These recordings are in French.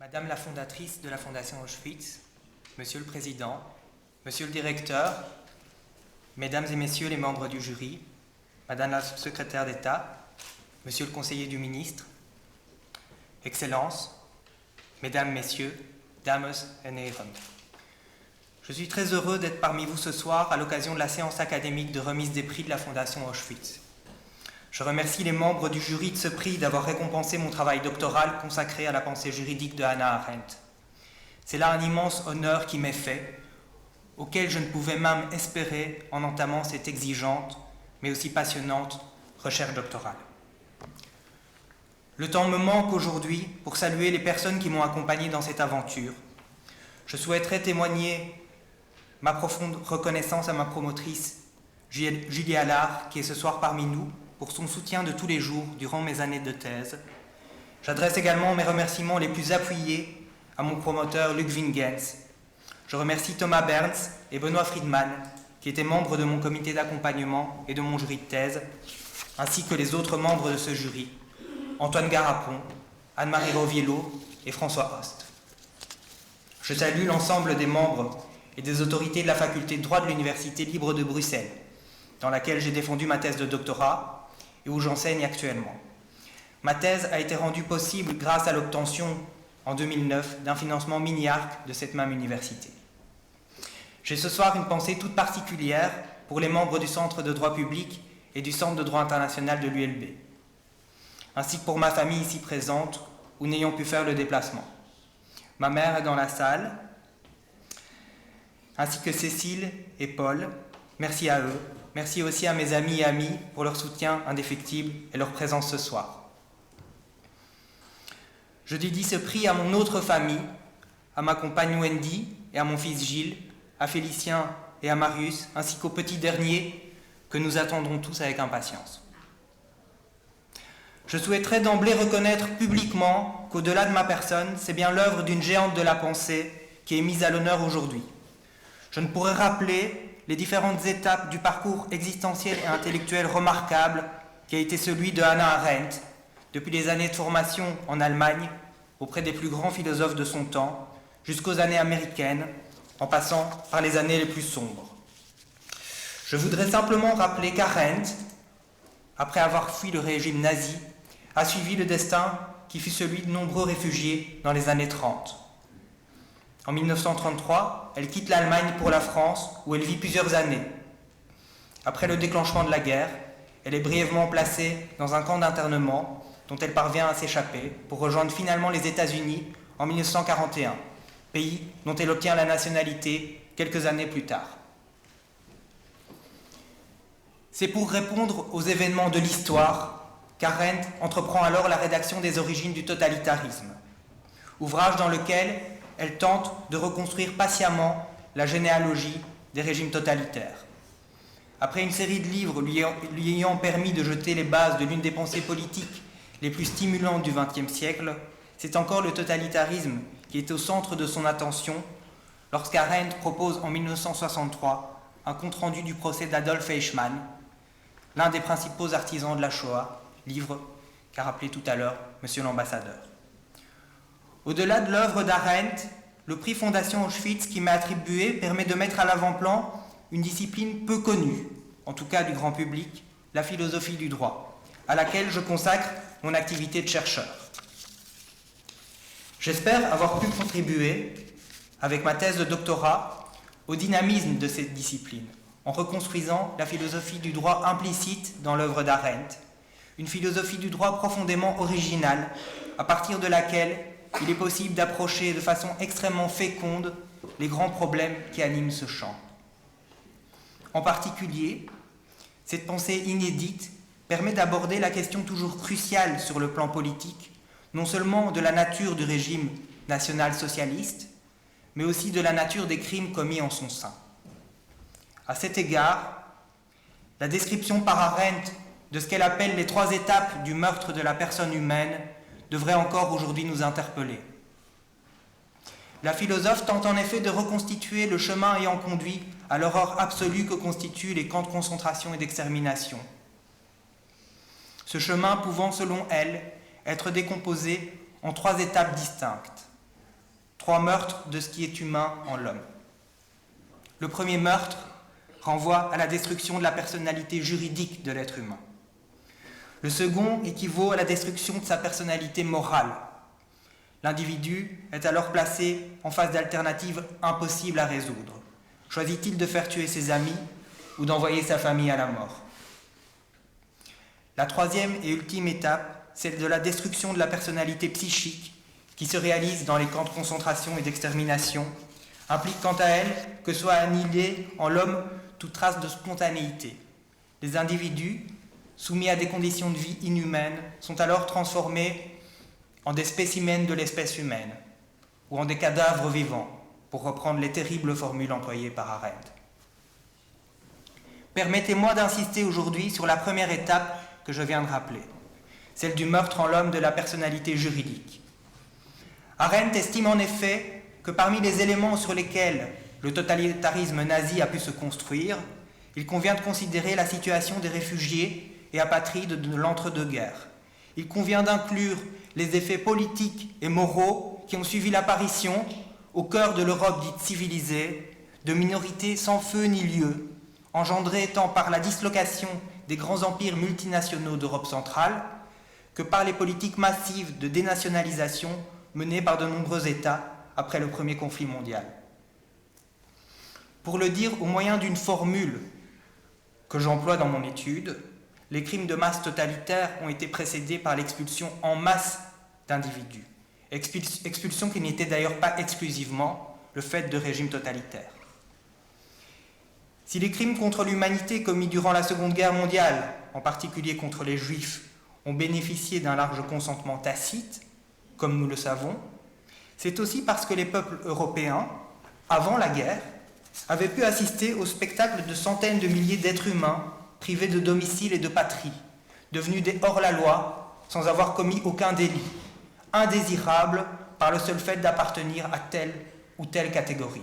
Madame la fondatrice de la Fondation Auschwitz, Monsieur le Président, Monsieur le Directeur, Mesdames et Messieurs les membres du jury, Madame la Secrétaire d'État, Monsieur le Conseiller du Ministre, Excellences, Mesdames, Messieurs, Dames et Heren. Je suis très heureux d'être parmi vous ce soir à l'occasion de la séance académique de remise des prix de la Fondation Auschwitz. Je remercie les membres du jury de ce prix d'avoir récompensé mon travail doctoral consacré à la pensée juridique de Hannah Arendt. C'est là un immense honneur qui m'est fait, auquel je ne pouvais même espérer en entamant cette exigeante, mais aussi passionnante, recherche doctorale. Le temps me manque aujourd'hui pour saluer les personnes qui m'ont accompagné dans cette aventure. Je souhaiterais témoigner ma profonde reconnaissance à ma promotrice, Julie Allard, qui est ce soir parmi nous, pour son soutien de tous les jours durant mes années de thèse. J'adresse également mes remerciements les plus appuyés à mon promoteur Luc Wingens. Je remercie Thomas Berns et Benoît Friedman, qui étaient membres de mon comité d'accompagnement et de mon jury de thèse, ainsi que les autres membres de ce jury, Antoine Garapon, Anne-Marie Roviello et François Host. Je salue l'ensemble des membres et des autorités de la faculté de droit de l'Université libre de Bruxelles, dans laquelle j'ai défendu ma thèse de doctorat et où j'enseigne actuellement. Ma thèse a été rendue possible grâce à l'obtention, en 2009, d'un financement mini-arc de cette même université. J'ai ce soir une pensée toute particulière pour les membres du Centre de droit public et du Centre de droit international de l'ULB, ainsi que pour ma famille ici présente ou n'ayant pu faire le déplacement. Ma mère est dans la salle, ainsi que Cécile et Paul. Merci à eux. Merci aussi à mes amis et amis pour leur soutien indéfectible et leur présence ce soir. Je dédie ce prix à mon autre famille, à ma compagne Wendy et à mon fils Gilles, à Félicien et à Marius, ainsi qu'au petit dernier que nous attendrons tous avec impatience. Je souhaiterais d'emblée reconnaître publiquement qu'au-delà de ma personne, c'est bien l'œuvre d'une géante de la pensée qui est mise à l'honneur aujourd'hui. Je ne pourrais rappeler les différentes étapes du parcours existentiel et intellectuel remarquable qui a été celui de Hannah Arendt, depuis les années de formation en Allemagne, auprès des plus grands philosophes de son temps, jusqu'aux années américaines, en passant par les années les plus sombres. Je voudrais simplement rappeler qu'Arendt, après avoir fui le régime nazi, a suivi le destin qui fut celui de nombreux réfugiés dans les années 30. En 1933, elle quitte l'Allemagne pour la France, où elle vit plusieurs années. Après le déclenchement de la guerre, elle est brièvement placée dans un camp d'internement dont elle parvient à s'échapper pour rejoindre finalement les États-Unis en 1941, pays dont elle obtient la nationalité quelques années plus tard. C'est pour répondre aux événements de l'histoire qu'Arendt entreprend alors la rédaction des origines du totalitarisme, ouvrage dans lequel elle tente de reconstruire patiemment la généalogie des régimes totalitaires. Après une série de livres lui ayant permis de jeter les bases de l'une des pensées politiques les plus stimulantes du XXe siècle, c'est encore le totalitarisme qui est au centre de son attention lorsqu'Arendt propose en 1963 un compte-rendu du procès d'Adolf Eichmann, l'un des principaux artisans de la Shoah, livre qu'a rappelé tout à l'heure Monsieur l'ambassadeur. Au-delà de l'œuvre d'Arendt, le prix Fondation Auschwitz qui m'est attribué permet de mettre à l'avant-plan une discipline peu connue, en tout cas du grand public, la philosophie du droit, à laquelle je consacre mon activité de chercheur. J'espère avoir pu contribuer, avec ma thèse de doctorat, au dynamisme de cette discipline, en reconstruisant la philosophie du droit implicite dans l'œuvre d'Arendt, une philosophie du droit profondément originale, à partir de laquelle il est possible d'approcher de façon extrêmement féconde les grands problèmes qui animent ce champ. En particulier, cette pensée inédite permet d'aborder la question toujours cruciale sur le plan politique, non seulement de la nature du régime national-socialiste, mais aussi de la nature des crimes commis en son sein. À cet égard, la description par Arendt de ce qu'elle appelle les 3 étapes du meurtre de la personne humaine devrait encore aujourd'hui nous interpeller. La philosophe tente en effet de reconstituer le chemin ayant conduit à l'horreur absolue que constituent les camps de concentration et d'extermination. Ce chemin pouvant, selon elle, être décomposé en 3 étapes distinctes. 3 meurtres de ce qui est humain en l'homme. Le premier meurtre renvoie à la destruction de la personnalité juridique de l'être humain. Le second équivaut à la destruction de sa personnalité morale. L'individu est alors placé en face d'alternatives impossibles à résoudre. Choisit-il de faire tuer ses amis ou d'envoyer sa famille à la mort? La troisième et ultime étape, celle de la destruction de la personnalité psychique qui se réalise dans les camps de concentration et d'extermination, implique quant à elle que soit annihilée en l'homme toute trace de spontanéité. Les individus, soumis à des conditions de vie inhumaines, sont alors transformés en des spécimens de l'espèce humaine, ou en des cadavres vivants, pour reprendre les terribles formules employées par Arendt. Permettez-moi d'insister aujourd'hui sur la première étape que je viens de rappeler, celle du meurtre en l'homme de la personnalité juridique. Arendt estime en effet que parmi les éléments sur lesquels le totalitarisme nazi a pu se construire, il convient de considérer la situation des réfugiés et apatrides de l'entre-deux-guerres. Il convient d'inclure les effets politiques et moraux qui ont suivi l'apparition, au cœur de l'Europe dite civilisée, de minorités sans feu ni lieu, engendrées tant par la dislocation des grands empires multinationaux d'Europe centrale que par les politiques massives de dénationalisation menées par de nombreux États après le premier conflit mondial. Pour le dire au moyen d'une formule que j'emploie dans mon étude, les crimes de masse totalitaires ont été précédés par l'expulsion en masse d'individus, expulsion qui n'était d'ailleurs pas exclusivement le fait de régimes totalitaires. Si les crimes contre l'humanité commis durant la Seconde Guerre mondiale, en particulier contre les Juifs, ont bénéficié d'un large consentement tacite, comme nous le savons, c'est aussi parce que les peuples européens, avant la guerre, avaient pu assister au spectacle de centaines de milliers d'êtres humains privés de domicile et de patrie, devenus des hors-la-loi sans avoir commis aucun délit, indésirables par le seul fait d'appartenir à telle ou telle catégorie.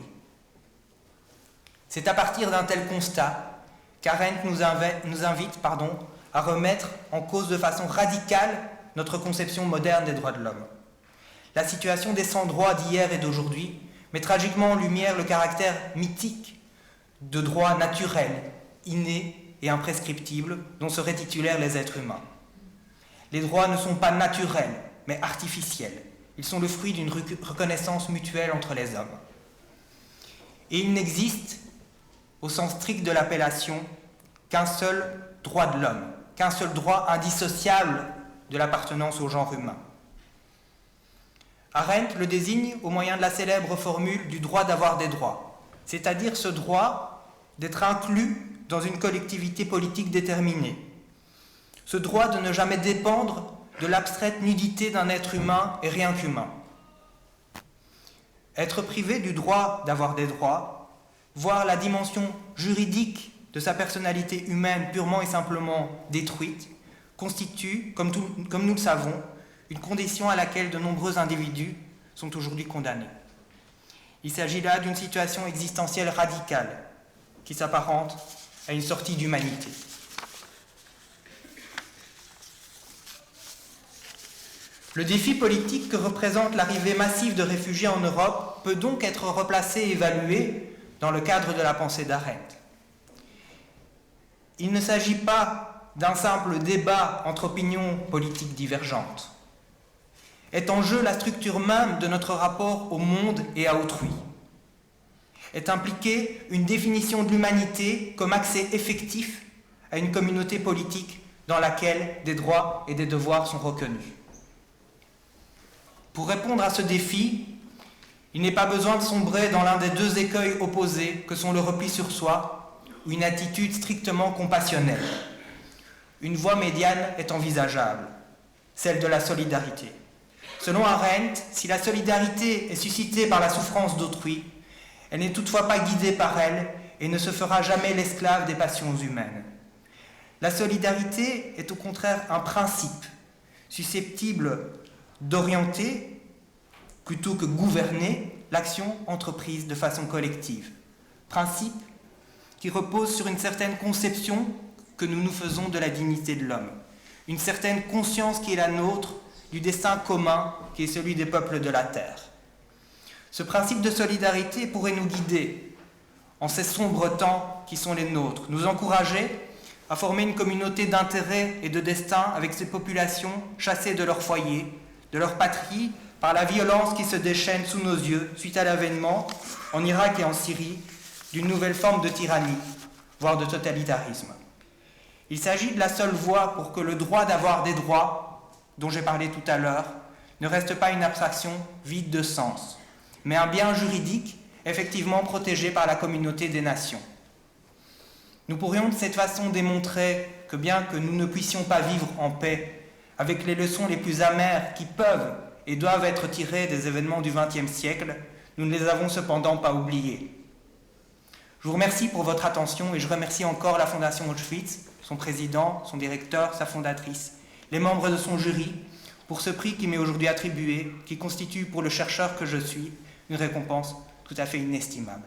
C'est à partir d'un tel constat qu'Arendt nous invite à remettre en cause de façon radicale notre conception moderne des droits de l'homme. La situation des sans-droits d'hier et d'aujourd'hui met tragiquement en lumière le caractère mythique de droits naturels, innés et imprescriptibles dont seraient titulaires les êtres humains. Les droits ne sont pas naturels, mais artificiels. Ils sont le fruit d'une reconnaissance mutuelle entre les hommes. Et il n'existe, au sens strict de l'appellation, qu'un seul droit de l'homme, qu'un seul droit indissociable de l'appartenance au genre humain. Arendt le désigne au moyen de la célèbre formule du droit d'avoir des droits, c'est-à-dire ce droit d'être inclus dans une collectivité politique déterminée, ce droit de ne jamais dépendre de l'abstraite nudité d'un être humain et rien qu'humain. Être privé du droit d'avoir des droits, voir la dimension juridique de sa personnalité humaine purement et simplement détruite, constitue, comme nous le savons, une condition à laquelle de nombreux individus sont aujourd'hui condamnés. Il s'agit là d'une situation existentielle radicale qui s'apparente à une sortie d'humanité. Le défi politique que représente l'arrivée massive de réfugiés en Europe peut donc être replacé et évalué dans le cadre de la pensée d'Arendt. Il ne s'agit pas d'un simple débat entre opinions politiques divergentes. Est en jeu la structure même de notre rapport au monde et à autrui. Est impliquée une définition de l'humanité comme accès effectif à une communauté politique dans laquelle des droits et des devoirs sont reconnus. Pour répondre à ce défi, il n'est pas besoin de sombrer dans l'un des deux écueils opposés que sont le repli sur soi ou une attitude strictement compassionnelle. Une voie médiane est envisageable, celle de la solidarité. Selon Arendt, si la solidarité est suscitée par la souffrance d'autrui, elle n'est toutefois pas guidée par elle et ne se fera jamais l'esclave des passions humaines. La solidarité est au contraire un principe susceptible d'orienter, plutôt que gouverner, l'action entreprise de façon collective. Principe qui repose sur une certaine conception que nous nous faisons de la dignité de l'homme, une certaine conscience qui est la nôtre du destin commun qui est celui des peuples de la Terre. Ce principe de solidarité pourrait nous guider en ces sombres temps qui sont les nôtres, nous encourager à former une communauté d'intérêt et de destin avec ces populations chassées de leur foyer, de leur patrie, par la violence qui se déchaîne sous nos yeux suite à l'avènement, en Irak et en Syrie, d'une nouvelle forme de tyrannie, voire de totalitarisme. Il s'agit de la seule voie pour que le droit d'avoir des droits, dont j'ai parlé tout à l'heure, ne reste pas une abstraction vide de sens, mais un bien juridique effectivement protégé par la communauté des nations. Nous pourrions de cette façon démontrer que bien que nous ne puissions pas vivre en paix, avec les leçons les plus amères qui peuvent et doivent être tirées des événements du XXe siècle, nous ne les avons cependant pas oubliés. Je vous remercie pour votre attention et je remercie encore la Fondation Auschwitz, son président, son directeur, sa fondatrice, les membres de son jury, pour ce prix qui m'est aujourd'hui attribué, qui constitue pour le chercheur que je suis une récompense tout à fait inestimable.